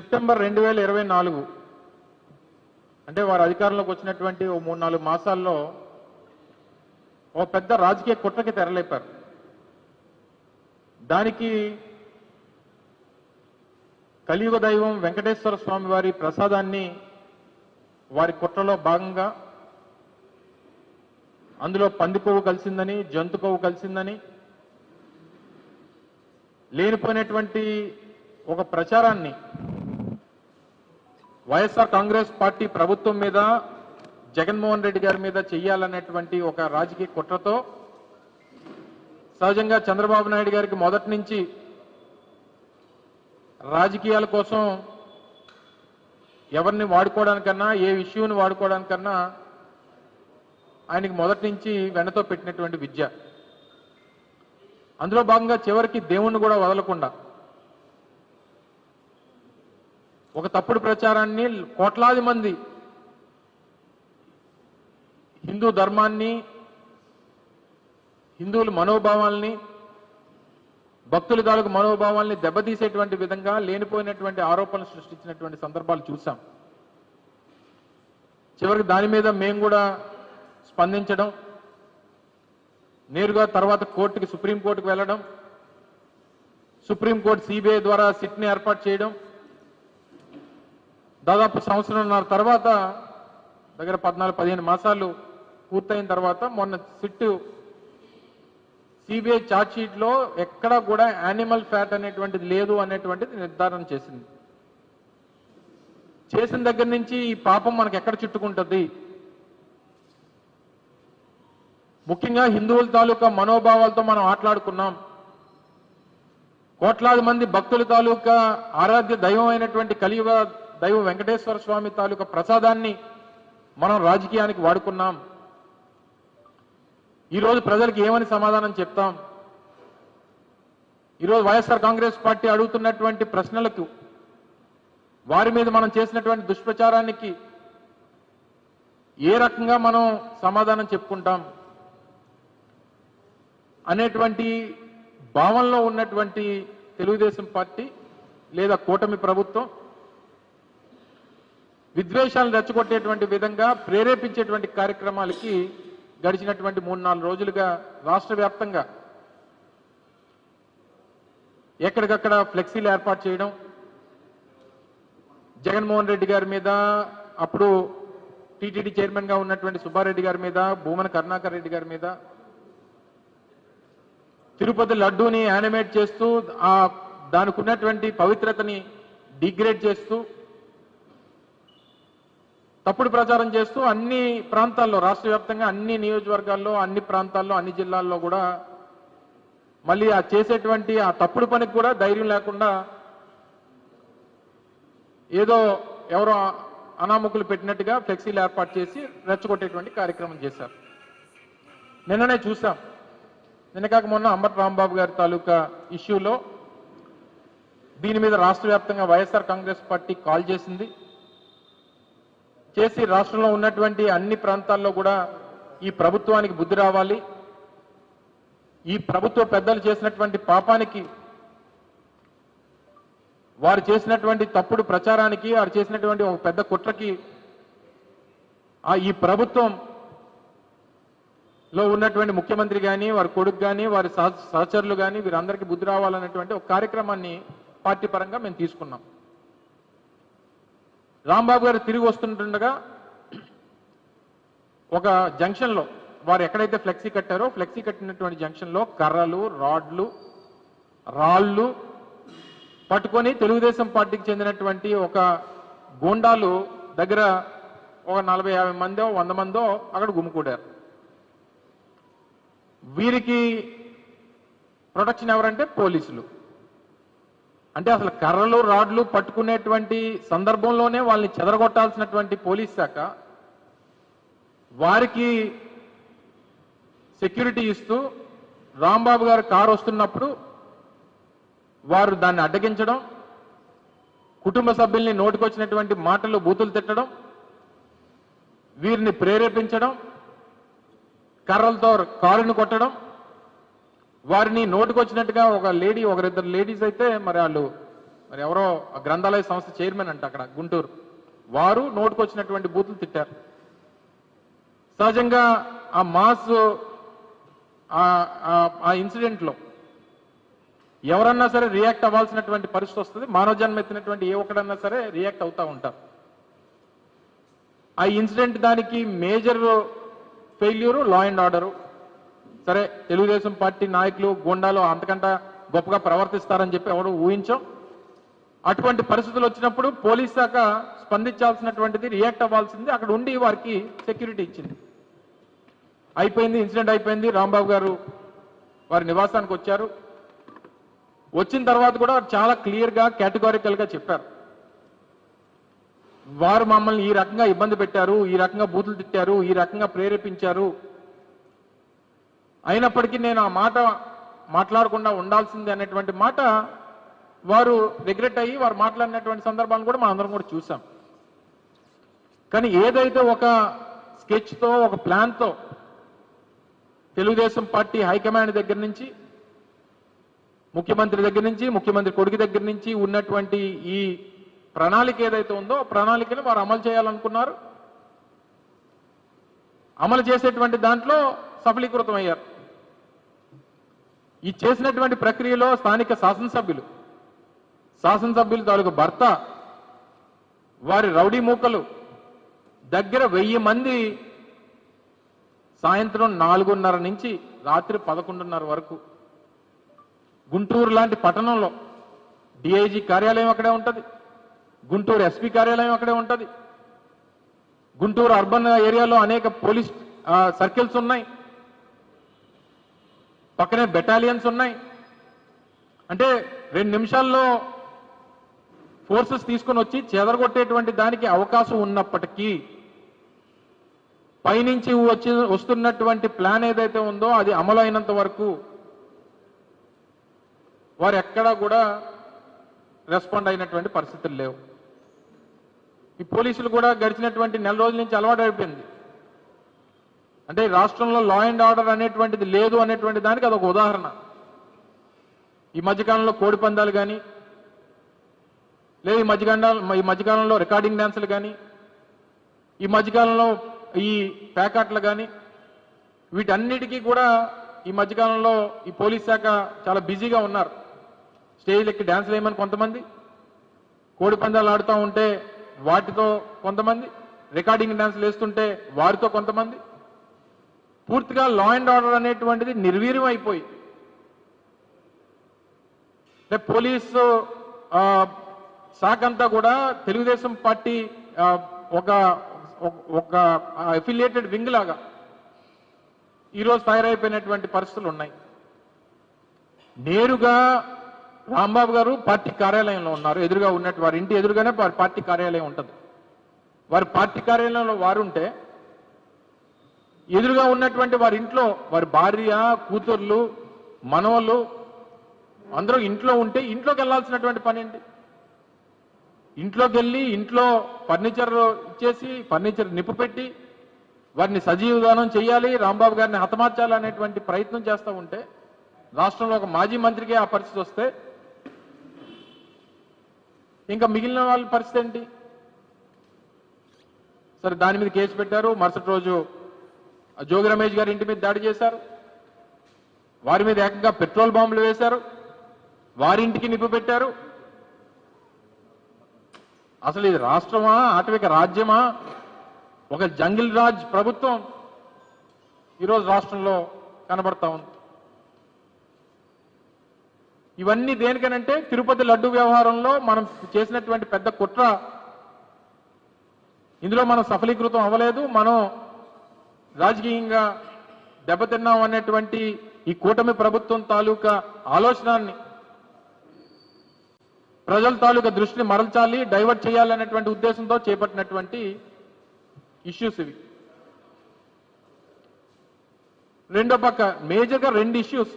September 2024 అంటే వారు అధికారంలోకి వచ్చినటువంటి ఓ 3-4 మాసాల్లో ఓ పెద్ద రాజకీయ కుట్రకి తెరలేపారు. దానికి కలియుగ దైవం వెంకటేశ్వర స్వామి వారి ప్రసాదాన్ని వారి కుట్రలో భాగంగా అందులో పంది కొవ్వు కలిసిందని, జంతు కొవ్వు కలిసిందని లేనిపోయినటువంటి ఒక ప్రచారాన్ని వైఎస్ఆర్ కాంగ్రెస్ పార్టీ ప్రభుత్వం మీద, జగన్మోహన్ రెడ్డి గారి మీద చెయ్యాలనేటువంటి ఒక రాజకీయ కుట్రతో సహజంగా చంద్రబాబు నాయుడు గారికి మొదటి నుంచి రాజకీయాల కోసం ఎవరిని వాడుకోవడానికన్నా, ఏ ఇష్యూని వాడుకోవడానికన్నా ఆయనకి మొదటి నుంచి వెనతో పెట్టినటువంటి విద్య. అందులో భాగంగా చివరికి దేవుణ్ణి కూడా వదలకుండా ఒక తప్పుడు ప్రచారాన్ని కోట్లాది మంది హిందూ ధర్మాన్ని, హిందువుల మనోభావాల్ని, భక్తుల తాలూకు మనోభావాల్ని దెబ్బతీసేటువంటి విధంగా లేనిపోయినటువంటి ఆరోపణలు సృష్టించినటువంటి సందర్భాలు చూసాం. చివరికి దాని మీద మేము కూడా స్పందించడం, నేరుగా తర్వాత కోర్టుకి, సుప్రీంకోర్టుకు వెళ్ళడం, సుప్రీంకోర్టు సిబిఐ ద్వారా సిట్ని ఏర్పాటు చేయడం, దాదాపు సంవత్సరంన్నర తర్వాత దగ్గర 14-15 మాసాలు పూర్తయిన తర్వాత మొన్న సిట్టు సిబిఐ ఛార్జ్షీట్లో ఎక్కడా కూడా యానిమల్ ఫ్యాట్ అనేటువంటిది లేదు అనేటువంటిది నిర్ధారణ చేసింది. చేసిన దగ్గర నుంచి ఈ పాపం మనకు ఎక్కడ చుట్టుకుంటుంది, ముఖ్యంగా హిందువుల తాలూకా మనోభావాలతో మనం ఆటలాడుకున్నాం. కోట్లాది మంది భక్తుల తాలూకా ఆరాధ్య దైవం అయినటువంటి కలియుగ దైవం వెంకటేశ్వర స్వామి తాలూకా ప్రసాదాన్ని మనం రాజకీయానికి వాడుకున్నాం. ఈరోజు ప్రజలకు ఏమని సమాధానం చెప్తాం? ఈరోజు వైఎస్ఆర్ కాంగ్రెస్ పార్టీ అడుగుతున్నటువంటి ప్రశ్నలకు, వారి మీద మనం చేసినటువంటి దుష్ప్రచారానికి ఏ రకంగా మనం సమాధానం చెప్పుకుంటాం అనేటువంటి భావనలో ఉన్నటువంటి తెలుగుదేశం పార్టీ లేదా కూటమి ప్రభుత్వం విద్వేషాలను రెచ్చగొట్టేటువంటి విధంగా ప్రేరేపించేటువంటి కార్యక్రమాలకి గడిచినటువంటి 3-4 రోజులుగా రాష్ట్ర వ్యాప్తంగా ఎక్కడికక్కడ ఫ్లెక్సీలు ఏర్పాటు చేయడం, జగన్మోహన్ రెడ్డి గారి మీద, అప్పుడు టీటీడీ చైర్మన్ గా ఉన్నటువంటి సుబ్బారెడ్డి గారి మీద, భూమన కరుణాకర్ రెడ్డి గారి మీద, తిరుపతి లడ్డూని యానిమేట్ చేస్తూ దానికి ఉన్నటువంటి పవిత్రతని డిగ్రేడ్ చేస్తూ, తప్పుడు ప్రచారం చేస్తూ అన్ని ప్రాంతాల్లో, రాష్ట్ర వ్యాప్తంగా అన్ని నియోజకవర్గాల్లో, అన్ని ప్రాంతాల్లో, అన్ని జిల్లాల్లో కూడా మళ్ళీ ఆ చేసేటువంటి ఆ తప్పుడు పనికి కూడా ధైర్యం లేకుండా ఏదో ఎవరో అనామకులు పెట్టినట్టుగా ఫ్లెక్సీలు ఏర్పాటు చేసి రెచ్చగొట్టేటువంటి కార్యక్రమం చేశారు. నిన్ననే చూసాం, నిన్న కాక మొన్న అంబటి రాంబాబు గారి తాలూకా ఇష్యూలో దీని మీద రాష్ట్ర వ్యాప్తంగా వైఎస్ఆర్ కాంగ్రెస్ పార్టీ కాల్ చేసింది. చేసి రాష్ట్రంలో ఉన్నటువంటి అన్ని ప్రాంతాల్లో కూడా ఈ ప్రభుత్వానికి బుద్ధి రావాలి, ఈ ప్రభుత్వ పెద్దలు చేసినటువంటి పాపానికి, వారు చేసినటువంటి తప్పుడు ప్రచారానికి, వారు చేసినటువంటి ఒక పెద్ద కుట్రకి ఈ ప్రభుత్వంలో ఉన్నటువంటి ముఖ్యమంత్రి కానీ, వారి కొడుకు కానీ, వారి సహచరులు కానీ వీరందరికీ బుద్ధి రావాలనేటువంటి ఒక కార్యక్రమాన్ని పార్టీ పరంగా మేము తీసుకున్నాం. రాంబాబు గారు తిరిగి వస్తుండగా ఒక జంక్షన్లో వారు ఎక్కడైతే ఫ్లెక్సీ కట్టారో ఫ్లెక్సీ కట్టినటువంటి జంక్షన్లో కర్రలు, రాళ్ళు పట్టుకొని తెలుగుదేశం పార్టీకి చెందినటువంటి ఒక గూండాలు దగ్గర ఒక 40-50 మందో 100 మందో అక్కడ గుమికూడారు. వీరికి ప్రొటెక్షన్ ఎవరంటే పోలీసులు. అంటే అసలు కర్రలు, రాడ్లు పట్టుకునేటువంటి సందర్భంలోనే వాళ్ళని చెదరగొట్టాల్సినటువంటి పోలీస్ శాఖ వారికి సెక్యూరిటీ ఇస్తూ రాంబాబు గారు కారు వస్తున్నప్పుడు వారు దాన్ని అడ్డగించడం, కుటుంబ సభ్యుల్ని నోటికొచ్చినటువంటి మాటలు, బూతులు తిట్టడం, వీరిని ప్రేరేపించడం, కర్రలతో కారుని కొట్టడం, వారిని నోటికొచ్చినట్టుగా ఒకరిద్దరు లేడీస్ అయితే మరి వాళ్ళు మరి ఎవరో గ్రంథాలయ సంస్థ చైర్మన్ అంట అక్కడ గుంటూరు, వారు నోటుకొచ్చినటువంటి బూతులు తిట్టారు. సహజంగా ఆ మాస్ ఆ ఇన్సిడెంట్లో ఎవరన్నా సరే రియాక్ట్ అవ్వాల్సినటువంటి పరిస్థితి వస్తుంది. మానవ జన్మ ఎత్తినటువంటి ఏ ఒక్కడన్నా సరే రియాక్ట్ అవుతూ ఉంటారు. ఆ ఇన్సిడెంట్ దానికి major failure law and order. సరే, తెలుగుదేశం పార్టీ నాయకులు గూండాలు అంతకంటే గొప్పగా ప్రవర్తిస్తారని చెప్పి ఎవరు ఊహించాం. అటువంటి పరిస్థితులు వచ్చినప్పుడు పోలీస్ శాఖ స్పందించాల్సినటువంటిది, రియాక్ట్ అవ్వాల్సింది, అక్కడ ఉండి వారికి సెక్యూరిటీ ఇచ్చింది. అయిపోయింది, ఇన్సిడెంట్ అయిపోయింది. రాంబాబు గారు వారి నివాసానికి వచ్చారు. వచ్చిన తర్వాత కూడా చాలా క్లియర్గా కేటగారికల్గా చెప్పారు, వారు మమ్మల్ని ఈ రకంగా ఇబ్బంది పెట్టారు, ఈ రకంగా బూతులు తిట్టారు, ఈ రకంగా ప్రేరేపించారు. అయినప్పటికీ నేను ఆ మాట మాట్లాడకుండా ఉండాల్సిందే అనేటువంటి మాట వారు రిగ్రెట్ అయ్యి వారు మాట్లాడినటువంటి సందర్భాలను కూడా మనం అందరం కూడా చూసాం. కానీ ఏదైతే ఒక స్కెచ్తో, ఒక ప్లాన్తో తెలుగుదేశం పార్టీ హైకమాండ్ దగ్గర నుంచి, ముఖ్యమంత్రి దగ్గర నుంచి, ముఖ్యమంత్రి కొడుకు దగ్గర నుంచి ఉన్నటువంటి ఈ ప్రణాళిక ఏదైతే ఉందో ఆ ప్రణాళికను వారు అమలు చేయాలనుకున్నారు. అమలు చేసేటువంటి దాంట్లో సఫలీకృతం అయ్యారు. ఈ చేసినటువంటి ప్రక్రియలో స్థానిక శాసనసభ్యులు తాలూకు భర్త, వారి రౌడీ మూకలు దగ్గర 1000 మంది సాయంత్రం 4:30 నుంచి రాత్రి 11:30 వరకు గుంటూరు లాంటి పట్టణంలో డిఐజీ కార్యాలయం అక్కడే ఉంటుంది, గుంటూరు ఎస్పీ కార్యాలయం అక్కడే ఉంటుంది, గుంటూరు అర్బన్ ఏరియాలో అనేక పోలీస్ సర్కిల్స్ ఉన్నాయి, పక్కనే బెటాలియన్స్ ఉన్నాయి. అంటే 2 నిమిషాల్లో ఫోర్సెస్ తీసుకొని వచ్చి చెదరగొట్టేటువంటి దానికి అవకాశం ఉన్నప్పటికీ పైనుంచి వస్తున్నటువంటి ప్లాన్ ఏదైతే ఉందో అది అమలు అయినంత వరకు వారు ఎక్కడా కూడా రెస్పాండ్ అయినటువంటి పరిస్థితులు లేవు. ఈ పోలీసులు కూడా గడిచినటువంటి నెల రోజుల నుంచి అలవాటు అయిపోయింది. అంటే రాష్ట్రంలో లా అండ్ ఆర్డర్ అనేటువంటిది లేదు అనేటువంటి దానికి అదొక ఉదాహరణ. ఈ మధ్యకాలంలో కోడి పందాలు కానీ, లేదు ఈ మధ్యకాలంలో రికార్డింగ్ డ్యాన్సులు కానీ, ఈ మధ్యకాలంలో ఈ ప్యాకాట్లు కానీ, వీటన్నిటికీ కూడా ఈ మధ్యకాలంలో ఈ పోలీస్ శాఖ చాలా బిజీగా ఉన్నారు. స్టేజ్ ఎక్కి డ్యాన్సులు వేయమని కొంతమంది, కోడి పందాలు ఆడుతూ ఉంటే వాటితో కొంతమంది, రికార్డింగ్ డ్యాన్సులు వేస్తుంటే వారితో కొంతమంది, పూర్తిగా లా అండ్ ఆర్డర్ అనేటువంటిది నిర్వీర్యం అయిపోయి పోలీసు శాఖ అంతా కూడా తెలుగుదేశం పార్టీ ఒక అఫిలియేటెడ్ వింగ్ లాగా ఈరోజు తయారైపోయినటువంటి పరిస్థితులు ఉన్నాయి. నేరుగా రాంబాబు గారు పార్టీ కార్యాలయంలో ఉన్నారు, ఎదురుగా ఉన్నట్టు వారి ఇంటి ఎదురుగానే వారి పార్టీ కార్యాలయం ఉంటుంది. వారి పార్టీ కార్యాలయంలో వారు ఉంటే ఎదురుగా ఉన్నటువంటి వారి ఇంట్లో వారి భార్య, కూతుర్లు, మనవళ్ళు అందరూ ఇంట్లో ఉంటే ఇంట్లోకి వెళ్లాల్సినటువంటి పని ఏంటి? ఇంట్లోకి వెళ్ళి ఇంట్లో ఫర్నిచర్ ఇచ్చేసి ఫర్నిచర్ నిప్పు పెట్టి వారిని సజీవదానం చేయాలి, రాంబాబు గారిని హతమార్చాలి అనేటువంటి ప్రయత్నం చేస్తూ ఉంటే రాష్ట్రంలో ఒక మాజీ మంత్రికి ఆ పరిస్థితి వస్తే ఇంకా మిగిలిన వాళ్ళ పరిస్థితి ఏంటి? సరే, దాని మీద కేసు పెట్టారు. మరుసటి రోజు జోగి రమేష్ గారి ఇంటి మీద దాడి చేశారు, వారి మీద ఏకంగా పెట్రోల్ బాంబులు వేశారు, వారింటికి నిప్పు పెట్టారు. అసలు ఇది రాష్ట్రమా, ఆటవిక రాజ్యమా? ఒక జంగిల్ రాజ్ ప్రభుత్వం ఈరోజు రాష్ట్రంలో కనబడతా ఉంది. ఇవన్నీ దేనికనంటే తిరుపతి లడ్డు వ్యవహారంలో మనం చేసినటువంటి పెద్ద కుట్ర, ఇందులో మనం సఫలీకృతం అవ్వలేదు, మనం రాజకీయంగా దెబ్బతిన్నాం అనేటువంటి ఈ కూటమి ప్రభుత్వం తాలూకా ఆలోచనాన్ని, ప్రజల తాలూకా దృష్టిని మరల్చాలి, డైవర్ట్ చేయాలనేటువంటి ఉద్దేశంతో చేపట్టినటువంటి ఇష్యూస్ ఇవి. రెండో పక్క మేజర్గా 2 ఇష్యూస్